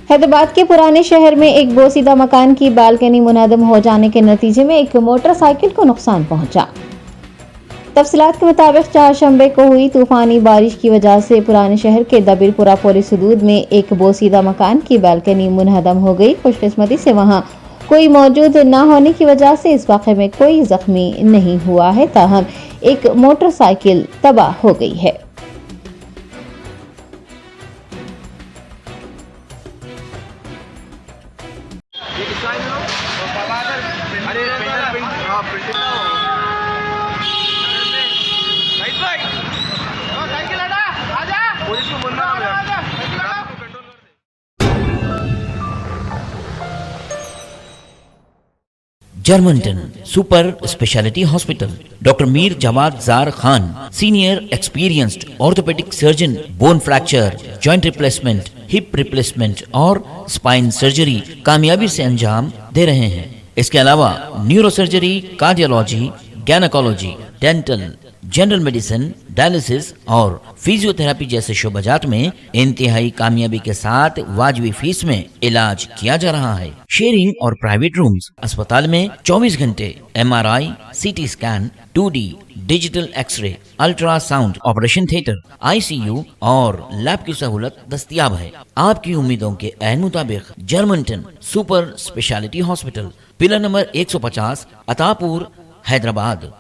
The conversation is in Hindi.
हैदराबाद के पुराने शहर में एक बोसीदा मकान की बालकनी मुनहदम हो जाने के नतीजे में एक मोटरसाइकिल को नुकसान पहुंचा। तफसीलात के मुताबिक चारशंबे को हुई तूफानी बारिश की वजह से पुराने शहर के दबीरपुरा पुलिस हदूद में एक बोसीदा मकान की बालकनी मुनहदम हो गई। खुशकिस्मती से वहां कोई मौजूद न होने की वजह से इस वाक़े में कोई जख्मी नहीं हुआ है, ताहम एक मोटरसाइकिल तबाह हो गई है। Germanton super speciality hospital, doctor Mir Jawad Jar Khan, senior experienced orthopaedic surgeon, bone fracture, joint replacement, hip replacement और स्पाइन सर्जरी कामयाबी से अंजाम दे रहे हैं। इसके अलावा neuro surgery, cardiology, gynaecology, dental, general medicine, dialysis और फिजियोथेरेपी जैसे शोबाजात में इंतहाई कामयाबी के साथ वाजबी फीस में इलाज किया जा रहा है। शेयरिंग और प्राइवेट रूम्स, अस्पताल में 24 घंटे MRI, CT scan, 2D digital x ray, ultrasound, operation theatre, ICU और लैब की सहूलत दस्तयाब है। आपकी उम्मीदों के ऐन मुताबिक Germanton super speciality hospital, pillar number 150, Attapur, Hyderabad.